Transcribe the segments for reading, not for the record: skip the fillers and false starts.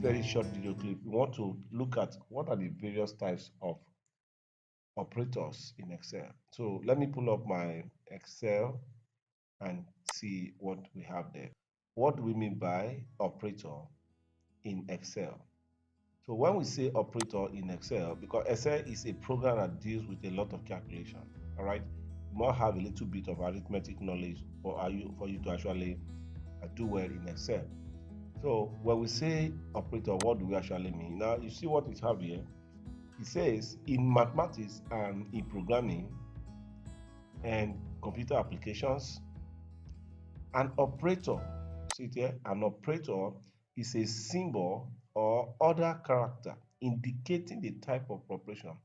very short video clip, we want to look at what are the various types of operators in Excel. So let me pull up my Excel and see what we have there. What do we mean by operator in Excel? So when we say operator in Excel, because Excel is a program that deals with a lot of calculation, all right, you must have a little bit of arithmetic knowledge for you to actually do well in Excel. So when we say operator, what do we actually mean? Now you see what we have here. It says in mathematics and in programming and computer applications, an operator, see it here, an operator is a symbol or other character indicating the type of operation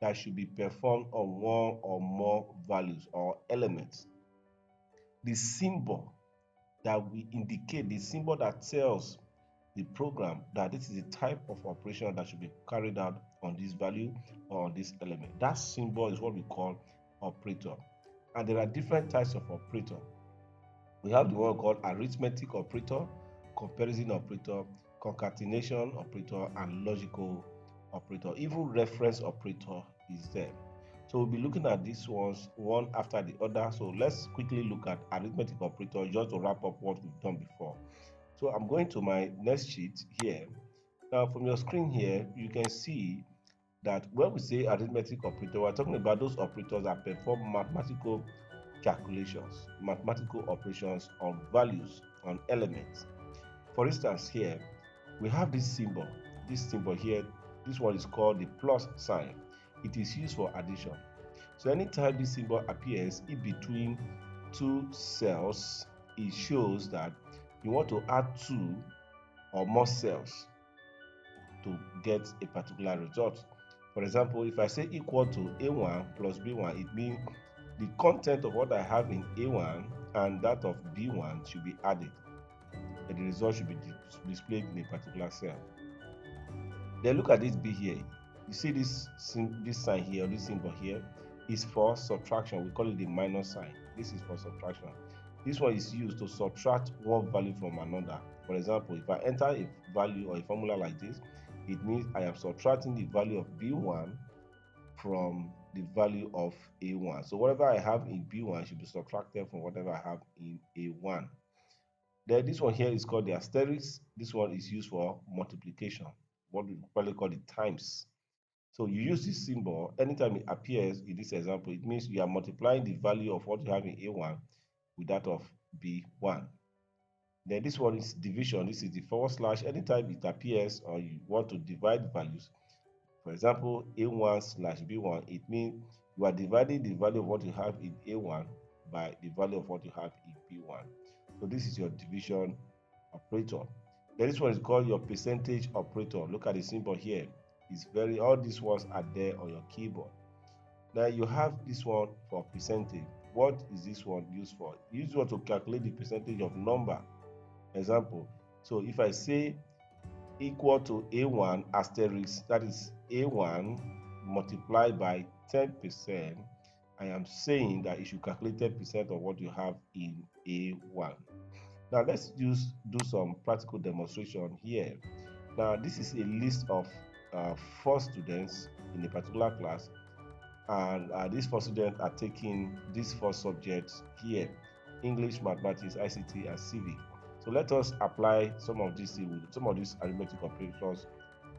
that should be performed on one or more values or elements. The symbol that we indicate, the symbol that tells the program that this is the type of operation that should be carried out on this value or on this element. That symbol is what we call operator. And there are different types of operator. We have the one called arithmetic operator, comparison operator, concatenation operator, and logical operator. Even reference operator is there. So we'll be looking at these ones one after the other. So let's quickly look at arithmetic operator just to wrap up what we've done before. So I'm going to my next sheet here. Now from your screen here, you can see that when we say arithmetic operator, we're talking about those operators that perform mathematical calculations, mathematical operations on values, on elements. For instance, here we have this symbol. This symbol here, this one is called the plus sign. It is used for addition. So anytime this symbol appears in between two cells, it shows that you want to add two or more cells to get a particular result. For example, if I say equal to A1 plus B1, it means the content of what I have in A1 and that of B1 should be added, and the result should be displayed in a particular cell. Then look at this B here. You see this sign here, this symbol here is for subtraction. We call it the minus sign. This is for subtraction. This one is used to subtract one value from another. For example, if I enter a value or a formula like this, it means I am subtracting the value of B1 from the value of A1. So whatever I have in B1 should be subtracted from whatever I have in A1. Then this one here is called the asterisk. This one is used for multiplication, what we probably call the times. So you use this symbol anytime it appears in this example, it means you are multiplying the value of what you have in A1 with that of B1. Then this one is division. This is the forward slash. Anytime it appears or you want to divide values, for example, A1 slash B1, it means you are dividing the value of what you have in A1 by the value of what you have in B1. So this is your division operator. Then this one is called your percentage operator. Look at the symbol here. It's all these ones are there on your keyboard. Now you have this one for percentage. What is this one used for? You use one to calculate the percentage of number. Example. So if I say equal to A1 asterisk, that is A1 multiplied by 10%, I am saying that you should calculate 10% of what you have in A1. Now let's do some practical demonstration here. Now this is a list of 4 students in a particular class, and these 4 students are taking these 4 subjects here: English, mathematics, ICT, and civic. So let us apply some of these arithmetic operations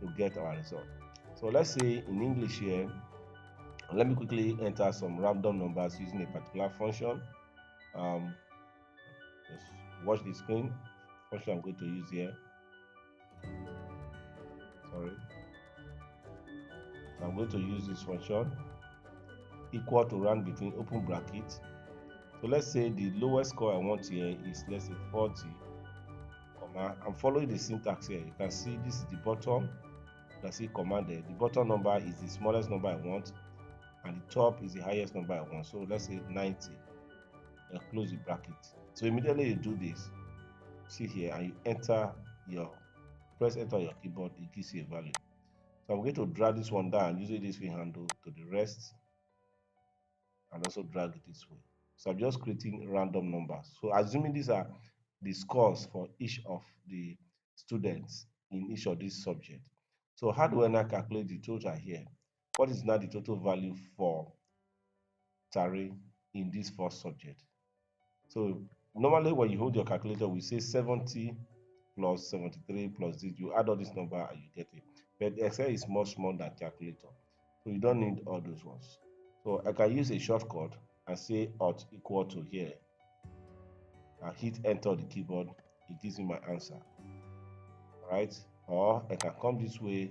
to get our result. So let's say in English here, let me quickly enter some random numbers using a particular function. Just watch the screen. Function I'm going to use here. Sorry. So I'm going to use this function equal to round between open brackets. So let's say the lowest score I want here is, let's say, 40. I'm following the syntax here. You can see this is the bottom. You can see command there. The bottom number is the smallest number I want, and the top is the highest number I want. So let's say 90. And close the bracket. So immediately you do this, see here, and you press enter on your keyboard, it gives you a value. So I'm going to drag this one down using this finger handle to the rest, and also drag it this way. So I'm just creating random numbers. So assuming these are the scores for each of the students in each of these subjects. So how do I now calculate the total here? What is now the total value for Tari in this first subject? So normally when you hold your calculator, we say 70 plus 73 plus this. You add all this number and you get it. But Excel is much more than calculator. So you don't need all those ones. So I can use a shortcut and say Alt equal to here. I hit enter on the keyboard, it gives me my answer. Right? Or I can come this way,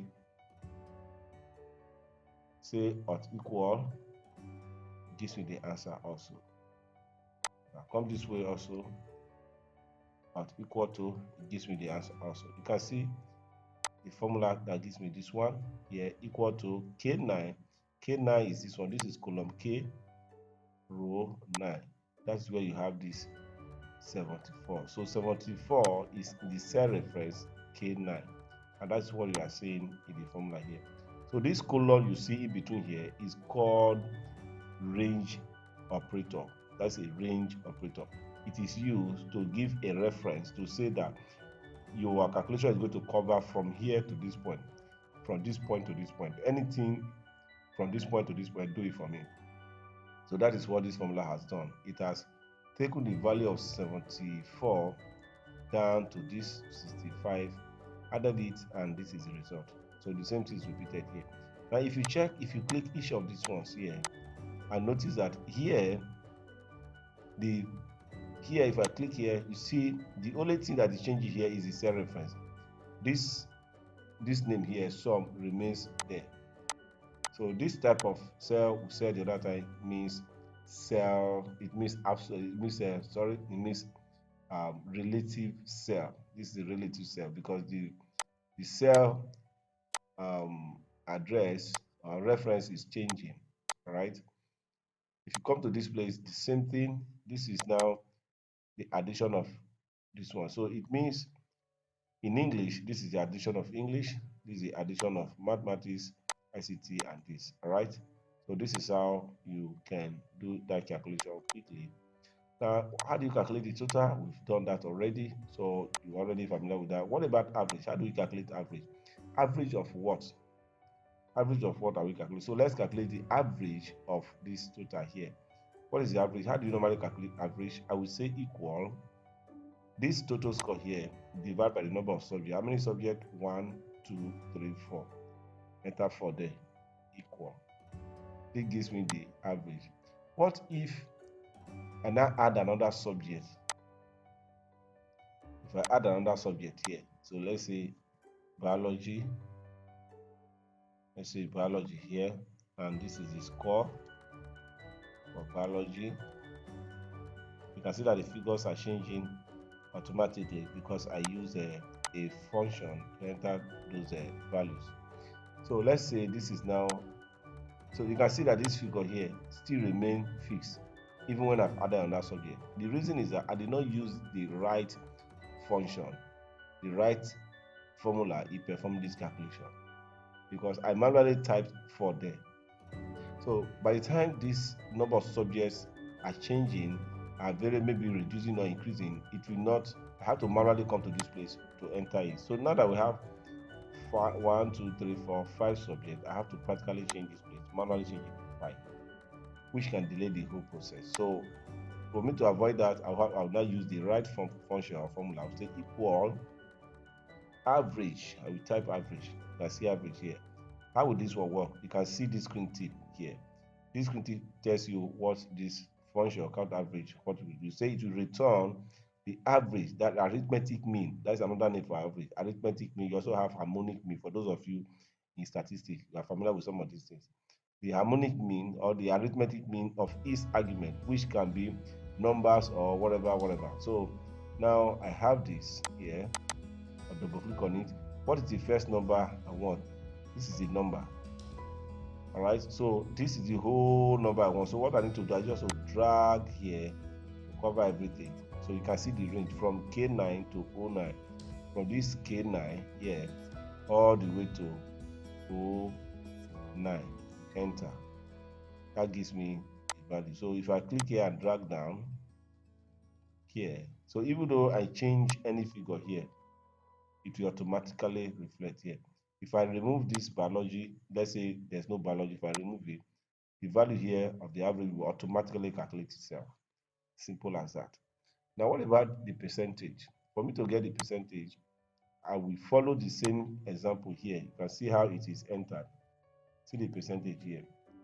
say Alt equal, it gives me the answer also. I come this way also, Alt equal to, it gives me the answer also. You can see the formula that gives me this one here equal to K9. K9 is this one. This is column K, row 9. That's where you have this 74. So 74 is the cell reference K9. And that's what you are seeing in the formula here. So this column you see in between here is called range operator. That's a range operator. It is used to give a reference to say that your calculation is going to cover from here to this point, from this point to this point. Anything from this point to this point, do it for me. So that is what this formula has done. It has taken the value of 74 down to this 65, added it, and this is the result. So the same thing is repeated here. Now if you check, if you click each of these ones here, and notice that here, if I click here, you see the only thing that is changing here is the cell reference. This name here, sum, remains there. So this type of cell we said the other time means cell, it means absolute, it means it means relative cell. This is the relative cell because the cell address or reference is changing. All right. If you come to this place, the same thing. This is now the addition of this one. So it means in English, this is the addition of English, this is the addition of mathematics, ICT, and this. All right. So this is how you can do that calculation quickly. Now, how do you calculate the total? We've done that already, so you're already familiar with that. What about average? How do we calculate average? Average of what? Average of what are we calculating? So let's calculate the average of this total here. What is the average? How do you normally calculate average? I will say equal this total score here divided by the number of subjects. How many subjects? 1, 2, 3, 4. Enter 4 there. Equal. It gives me the average. What if I now add another subject? If I add another subject here, so let's say biology. Let's say biology here, and this is the score for biology. You can see that the figures are changing automatically because I use a function to enter those values. So let's say this is now, so you can see that this figure here still remain fixed even when I've added another subject. The reason is that I did not use the right function, the right formula it performed this calculation because I manually typed 4 there. So by the time this number of subjects are changing, are very maybe reducing or increasing, it will not, I have to manually come to this place to enter it. So now that we have 1, 2, 3, 4, 5 subjects, I have to practically change this place, manually change it to 5, which can delay the whole process. So for me to avoid that, I'll now use the right function or formula. I'll say equal average. I will type average. You can see average here. How would this one work? You can see this screen tip here. This screen tip tells you what this function count average, what it will do. Say it will return the average, that arithmetic mean. That's another name for average. Arithmetic mean. You also have harmonic mean. For those of you in statistics, you are familiar with some of these things. The harmonic mean or the arithmetic mean of each argument, which can be numbers or whatever. So now I have this here. I'll double click on it. What is the first number I want? This is the number. All right, so this is the whole number I want. So what I need to do, I just drag here to cover everything. So you can see the range from K9 to 09. From this K9 here all the way to 09. Enter. That gives me the value. So if I click here and drag down here, so even though I change any figure here, it will automatically reflect here. If I remove this biology, let's say there's no biology, if I remove it, the value here of the average will automatically calculate itself. Simple as that. Now, what about the percentage? For me to get the percentage, I will follow the same example here. You can see how it is entered. See the percentage here.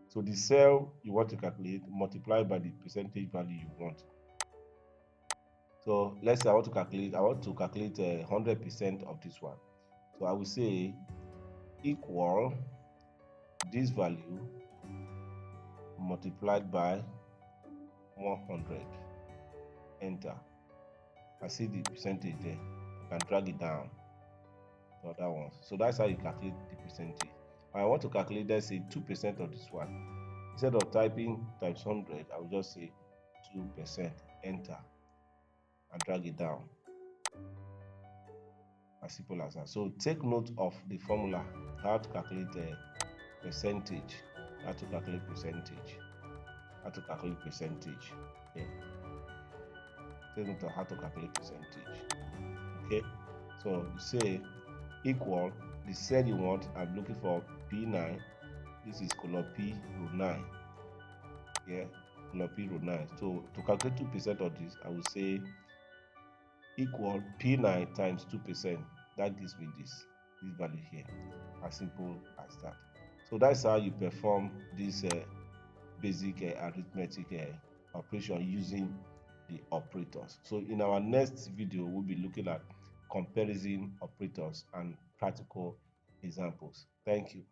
So the cell you want to calculate, multiply by the percentage value you want. So let's say I want to calculate 100% of this one. So I will say equal this value multiplied by 100. Enter. I see the percentage there. I can drag it down to other ones. So that's how you calculate the percentage. I want to calculate, let's say 2% of this one. Instead of typing times 100, I will just say 2%. Enter and drag it down. As simple as that. So take note of the formula, how to calculate the percentage, how to calculate percentage, how to calculate percentage. Okay. Take note of how to calculate percentage. Okay. So you say equal the cell you want. I'm looking for P9. This is color P row 9. Yeah, color P row 9. So to calculate 2% of this, I will say equal P9 times 2%. That gives me this value here. As simple as that. So that's how you perform this basic arithmetic operation using the operators. So in our next video, we'll be looking at comparison operators and practical examples. Thank you.